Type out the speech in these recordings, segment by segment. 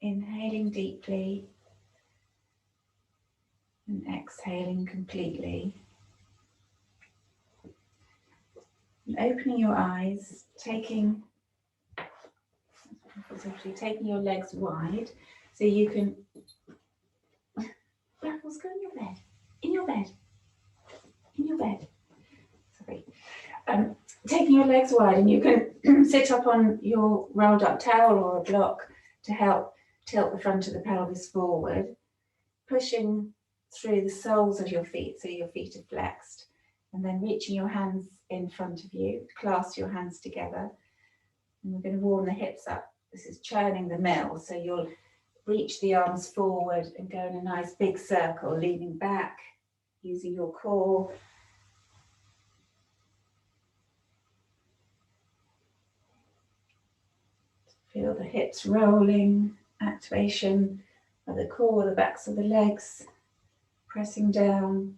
Inhaling deeply and exhaling completely. And opening your eyes, taking your legs wide so you can. Raffles, go in your bed. In your bed. In your bed. Sorry. Taking your legs wide, and you can sit up on your rolled up towel or a block to help tilt the front of the pelvis forward, pushing through the soles of your feet so your feet are flexed, and then reaching your hands in front of you, clasp your hands together, and we're going to warm the hips up. This is churning the mill, so you'll reach the arms forward and go in a nice big circle, leaning back, using your core. Feel the hips rolling, activation of the core, the backs of the legs, pressing down.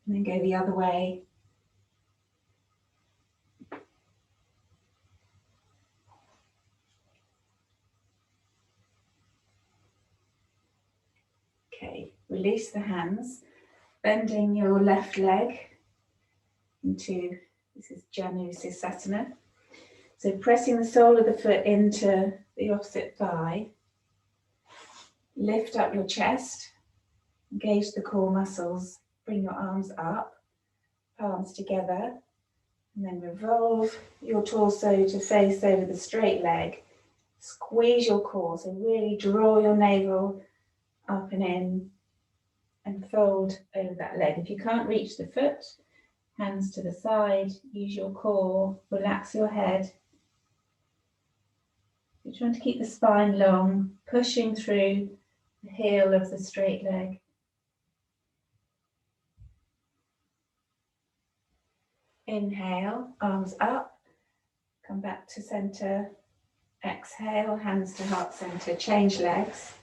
And then go the other way. Okay, release the hands, bending your left leg into, this is Janu Sirsasana. So pressing the sole of the foot into the opposite thigh. Lift up your chest, engage the core muscles, bring your arms up, palms together, and then revolve your torso to face over the straight leg. Squeeze your core, so really draw your navel up and in and fold over that leg. If you can't reach the foot, hands to the side, use your core, relax your head. You're trying to keep the spine long, pushing through the heel of the straight leg. Inhale, arms up, come back to center. Exhale, hands to heart center, change legs.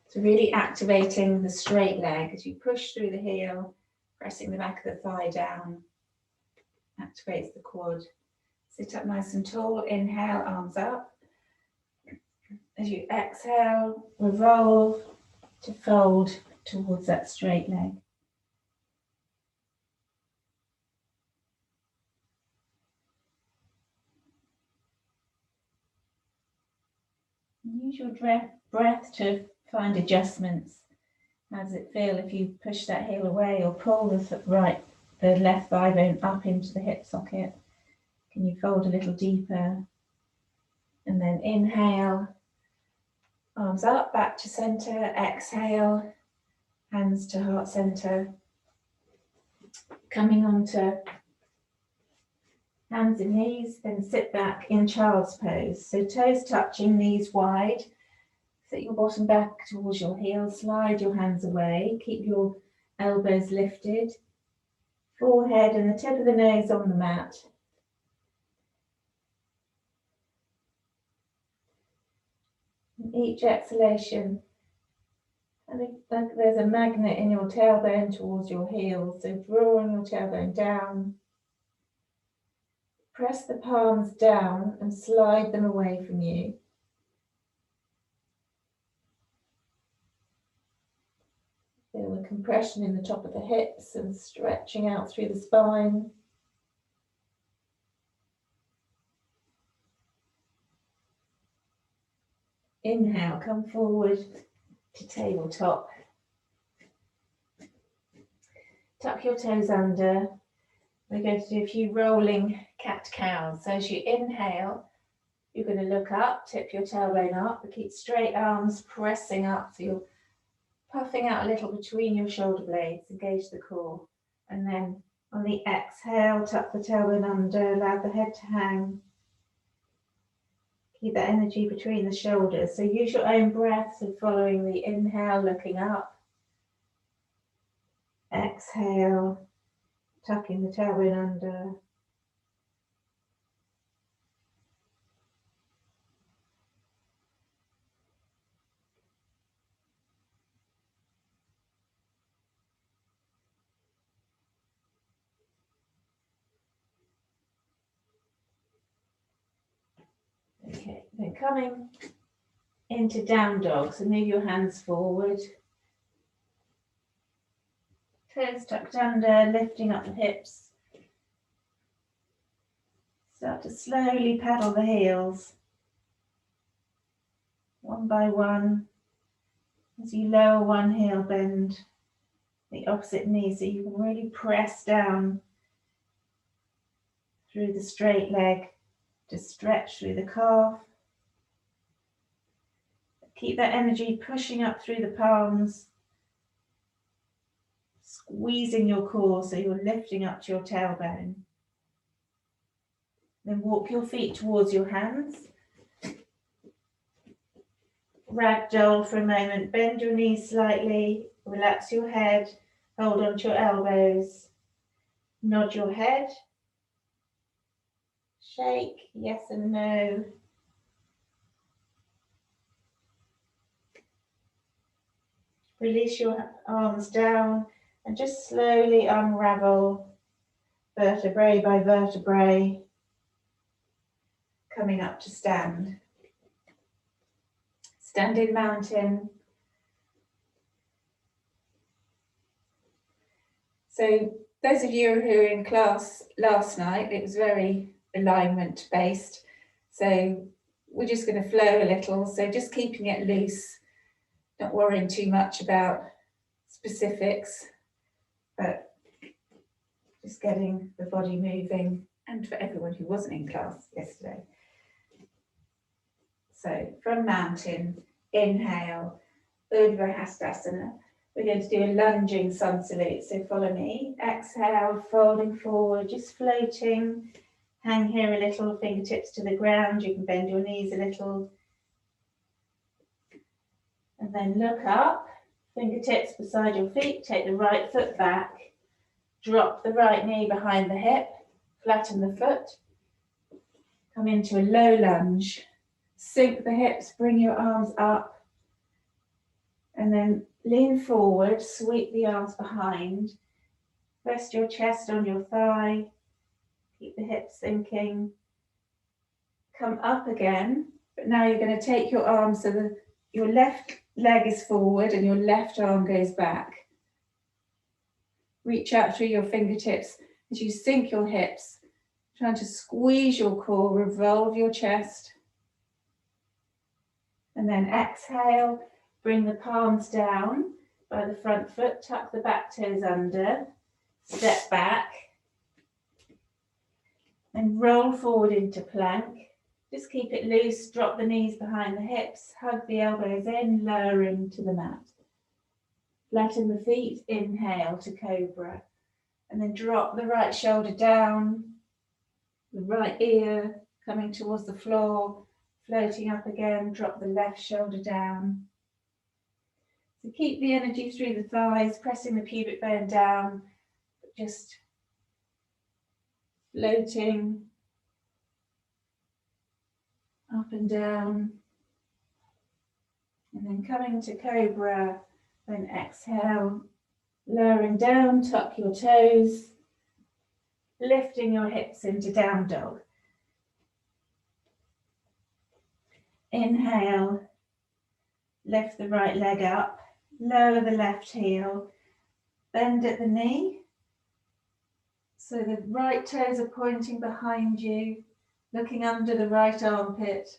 So really activating the straight leg as you push through the heel, pressing the back of the thigh down, activates the quad. Sit up nice and tall, inhale, arms up. As you exhale, revolve to fold towards that straight leg. Use your breath to find adjustments. How does it feel if you push that heel away or pull the left thigh bone up into the hip socket? Can you fold a little deeper? And then inhale, arms up, back to center. Exhale, hands to heart center. Coming onto hands and knees, then sit back in child's pose. So toes touching, knees wide. Sit your bottom back towards your heels, slide your hands away, keep your elbows lifted, forehead and the tip of the nose on the mat. And each exhalation, like there's a magnet in your tailbone towards your heels, so drawing your tailbone down. Press the palms down and slide them away from you. Feel the compression in the top of the hips and stretching out through the spine. Inhale, come forward to tabletop. Tuck your toes under. We're going to do a few rolling cat-cows. So as you inhale, you're going to look up, tip your tailbone up, but keep straight arms pressing up. So you're puffing out a little between your shoulder blades, engage the core. And then on the exhale, tuck the tailbone under, allow the head to hang. Keep that energy between the shoulders. So use your own breath, so following the inhale, looking up. Exhale, tucking the tailbone under. Okay, then coming into down dog, so move your hands forward. Toes tucked under, lifting up the hips. Start to slowly paddle the heels, one by one, as you lower one heel, bend the opposite knee so you can really press down through the straight leg to stretch through the calf. Keep that energy pushing up through the palms, squeezing your core so you're lifting up to your tailbone. Then walk your feet towards your hands. Ragdoll for a moment, bend your knees slightly, relax your head, hold on to your elbows, nod your head, shake, yes and no. Release your arms down and just slowly unravel vertebrae by vertebrae, coming up to stand. Standing mountain. So those of you who were in class last night, it was very alignment based. So we're just going to flow a little. So just keeping it loose, not worrying too much about specifics, but just getting the body moving. And for everyone who wasn't in class yesterday. So from mountain, inhale, Urdhva Hastasana. We're going to do a lunging sun salute, so follow me. Exhale, folding forward, just floating. Hang here a little, fingertips to the ground. You can bend your knees a little. And then look up, fingertips beside your feet. Take the right foot back. Drop the right knee behind the hip. Flatten the foot. Come into a low lunge. Sink the hips, bring your arms up. And then lean forward, sweep the arms behind. Rest your chest on your thigh. Keep the hips sinking. Come up again, but now you're going to take your arms so that your left leg is forward and your left arm goes back. Reach out through your fingertips as you sink your hips, trying to squeeze your core, revolve your chest. And then exhale, bring the palms down by the front foot, tuck the back toes under, step back, and roll forward into plank. Just keep it loose, drop the knees behind the hips, hug the elbows in, lowering to the mat. Flatten the feet, inhale to cobra, and then drop the right shoulder down, the right ear coming towards the floor, floating up again, drop the left shoulder down. So keep the energy through the thighs, pressing the pubic bone down, just floating up and down. And then coming to cobra, then exhale, lowering down, tuck your toes, lifting your hips into down dog. Inhale, lift the right leg up, lower the left heel, bend at the knee. So the right toes are pointing behind you, looking under the right armpit,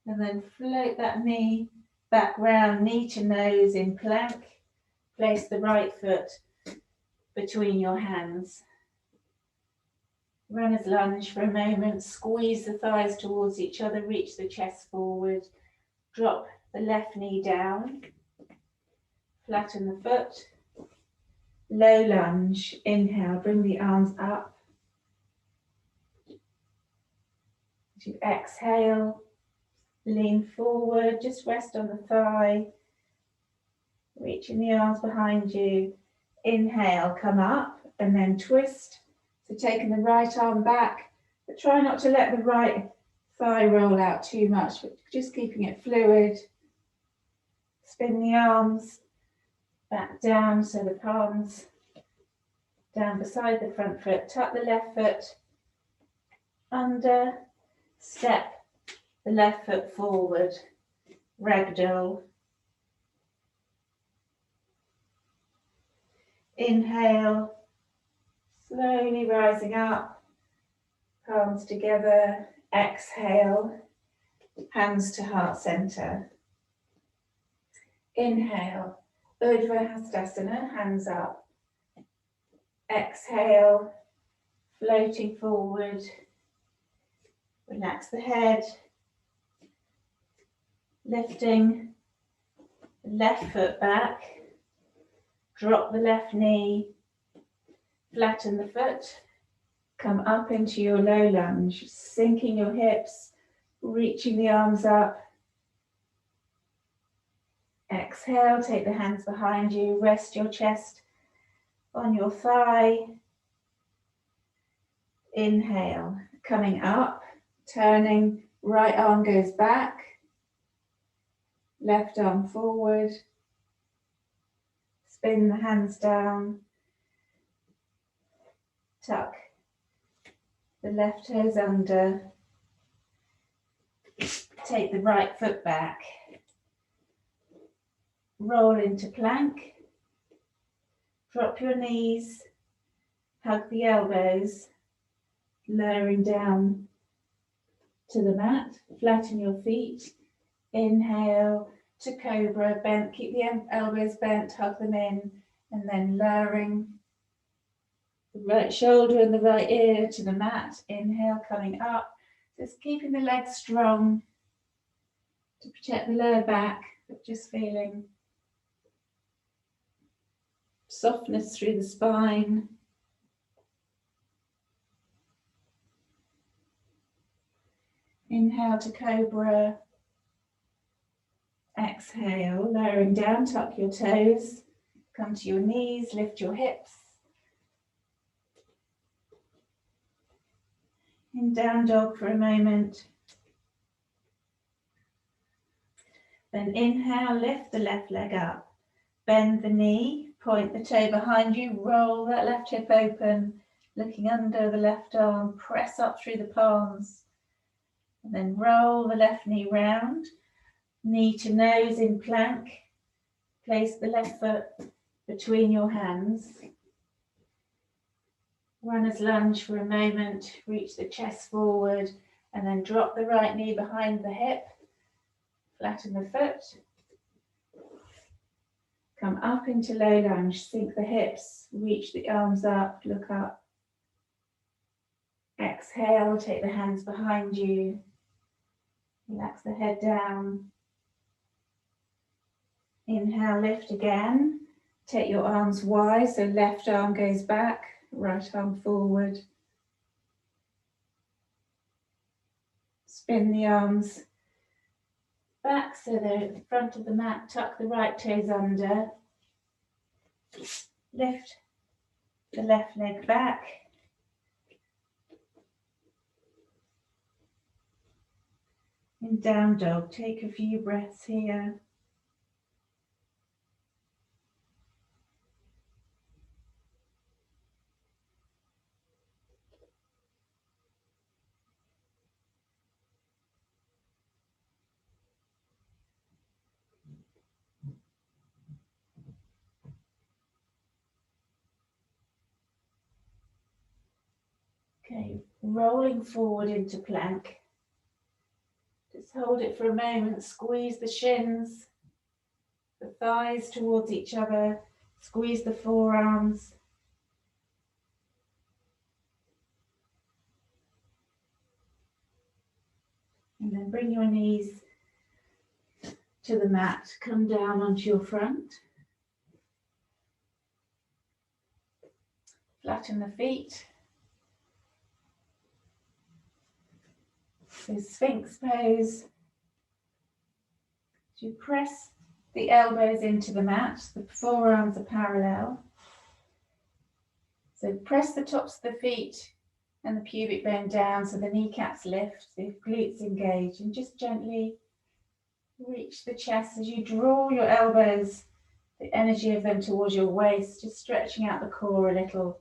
and then float that knee back round, knee to nose in plank. Place the right foot between your hands. Runner's lunge for a moment, squeeze the thighs towards each other, reach the chest forward, drop the left knee down, flatten the foot, low lunge, inhale, bring the arms up. As you exhale, lean forward, just rest on the thigh, reaching the arms behind you. Inhale, come up and then twist. So taking the right arm back, but try not to let the right thigh roll out too much, but just keeping it fluid. Spin the arms back down so the palms down beside the front foot. Tuck the left foot under, step the left foot forward, ragdoll. Inhale, slowly rising up, palms together. Exhale, hands to heart center. Inhale, Urdhva Hastasana, hands up. Exhale, floating forward. Relax the head, lifting the left foot back. Drop the left knee, flatten the foot, come up into your low lunge, sinking your hips, reaching the arms up. Exhale, take the hands behind you, rest your chest on your thigh. Inhale, coming up, turning, right arm goes back, left arm forward. Spin the hands down, tuck the left toes under, take the right foot back, roll into plank, drop your knees, hug the elbows, lowering down to the mat, flatten your feet, inhale to cobra, bent, keep the elbows bent, hug them in, and then lowering the right shoulder and the right ear to the mat. Inhale, coming up, just keeping the legs strong to protect the lower back, but just feeling softness through the spine. Inhale to cobra. Exhale, lowering down, tuck your toes, come to your knees, lift your hips. In down dog for a moment. Then inhale, lift the left leg up, bend the knee, point the toe behind you, roll that left hip open, looking under the left arm, press up through the palms, and then roll the left knee round. Knee to nose in plank. Place the left foot between your hands. Runner's lunge for a moment. Reach the chest forward and then drop the right knee behind the hip. Flatten the foot. Come up into low lunge. Sink the hips. Reach the arms up. Look up. Exhale. Take the hands behind you. Relax the head down. Inhale, lift again. Take your arms wide, so left arm goes back, right arm forward. Spin the arms back so they're at the front of the mat. Tuck the right toes under. Lift the left leg back. In down dog, take a few breaths here. Okay, rolling forward into plank. Just hold it for a moment, squeeze the shins, the thighs towards each other, squeeze the forearms. And then bring your knees to the mat, come down onto your front. Flatten the feet. So Sphinx pose. You press the elbows into the mat, the forearms are parallel. So press the tops of the feet and the pubic bone down so the kneecaps lift, the glutes engage, and just gently reach the chest as you draw your elbows, the energy of them towards your waist, just stretching out the core a little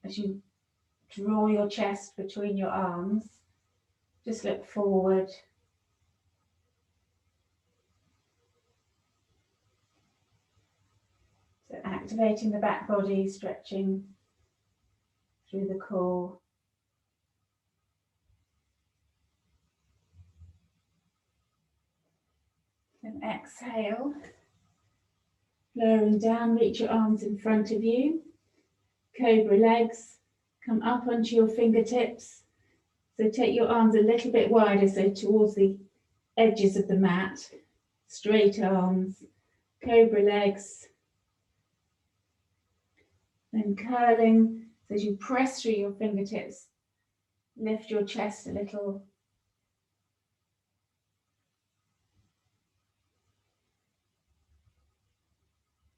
as you draw your chest between your arms. Just look forward. So activating the back body, stretching through the core. Then exhale, lowering down, reach your arms in front of you. Cobra legs, come up onto your fingertips. So take your arms a little bit wider, so towards the edges of the mat. Straight arms, cobra legs. Then curling, so as you press through your fingertips, lift your chest a little.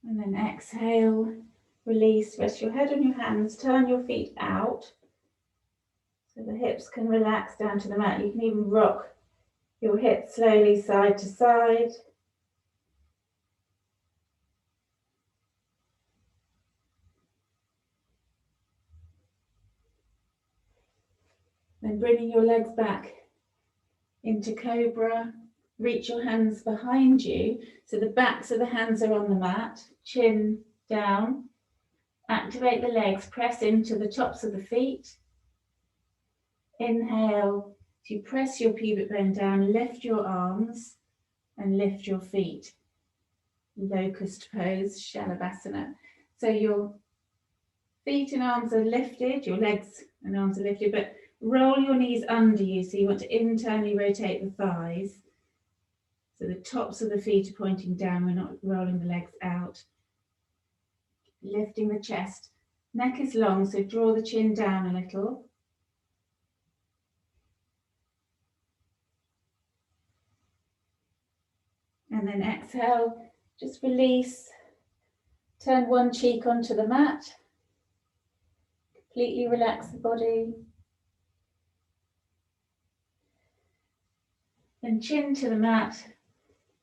And then exhale, release, rest your head on your hands, turn your feet out so the hips can relax down to the mat. You can even rock your hips slowly side to side. Then bringing your legs back into cobra, reach your hands behind you so the backs of the hands are on the mat, chin down. Activate the legs, press into the tops of the feet. Inhale, to press your pubic bone down, lift your arms and lift your feet. Locust pose, Shalabhasana. So your feet and arms are lifted, your legs and arms are lifted, but roll your knees under you. So you want to internally rotate the thighs. So the tops of the feet are pointing down, we're not rolling the legs out. Lifting the chest. Neck is long, so draw the chin down a little. And then exhale, just release. Turn one cheek onto the mat. Completely relax the body. Then chin to the mat.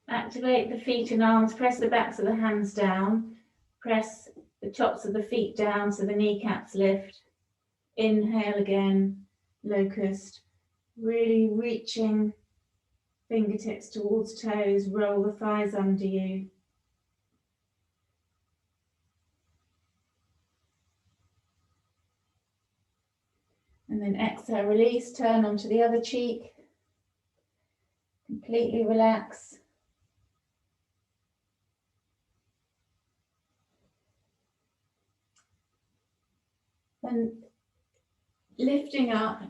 Activate the feet and arms, press the backs of the hands down. Press the tops of the feet down so the kneecaps lift. Inhale again, locust. Really reaching fingertips towards toes, roll the thighs under you. And then exhale, release, turn onto the other cheek. Completely relax. And lifting up,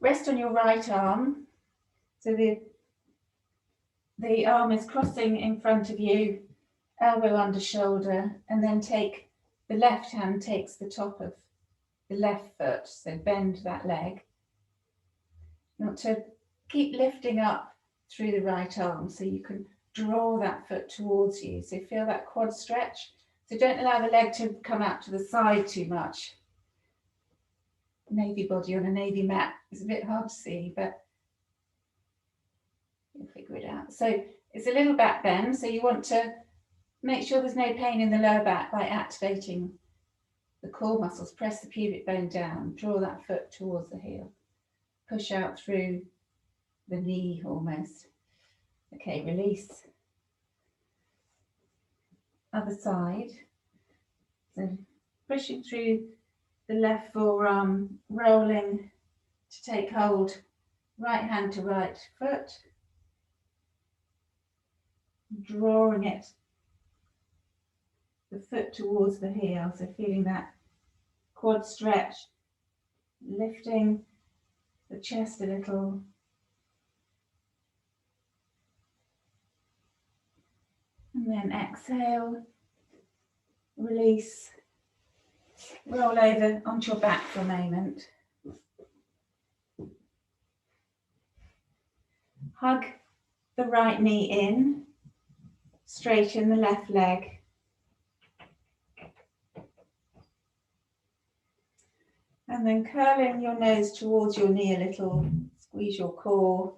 rest on your right arm. So the arm is crossing in front of you, elbow under shoulder, and then take the left hand takes the top of the left foot, so bend that leg. You want to keep lifting up through the right arm so you can draw that foot towards you. So feel that quad stretch. So don't allow the leg to come out to the side too much. Navy body on a navy mat is a bit hard to see, but you'll figure it out. So it's a little back bend, so you want to make sure there's no pain in the lower back by activating the core muscles. Press the pubic bone down, draw that foot towards the heel. Push out through the knee almost. Okay, release. Other side. So pushing through the left forearm, rolling to take hold, right hand to right foot, drawing it, the foot towards the heel, so feeling that quad stretch, lifting the chest a little. And then exhale, release, roll over onto your back for a moment. Hug the right knee in, straighten the left leg. And then curling your nose towards your knee a little, squeeze your core,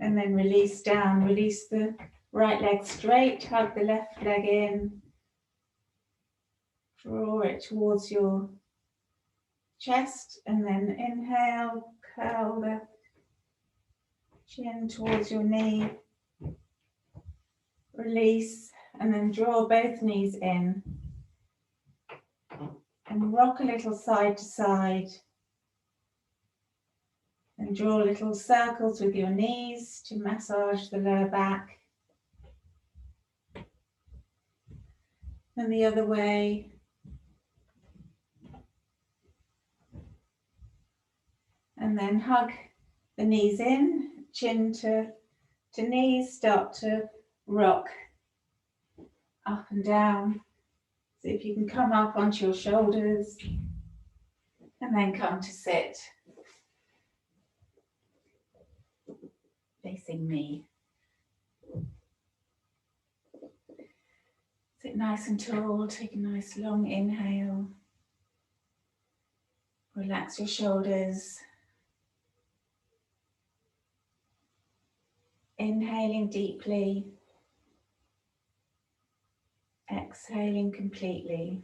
and then release down, release the right leg straight, hug the left leg in, draw it towards your chest, and then inhale, curl the chin towards your knee. Release, and then draw both knees in. And rock a little side to side. And draw little circles with your knees to massage the lower back. And the other way. And then hug the knees in, chin to knees, start to rock up and down. See if you can come up onto your shoulders and then come to sit facing me. Sit nice and tall, take a nice long inhale. Relax your shoulders. Inhaling deeply. Exhaling completely.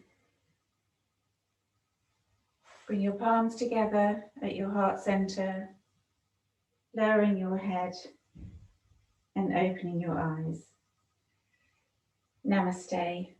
Bring your palms together at your heart center, lowering your head and opening your eyes. Namaste.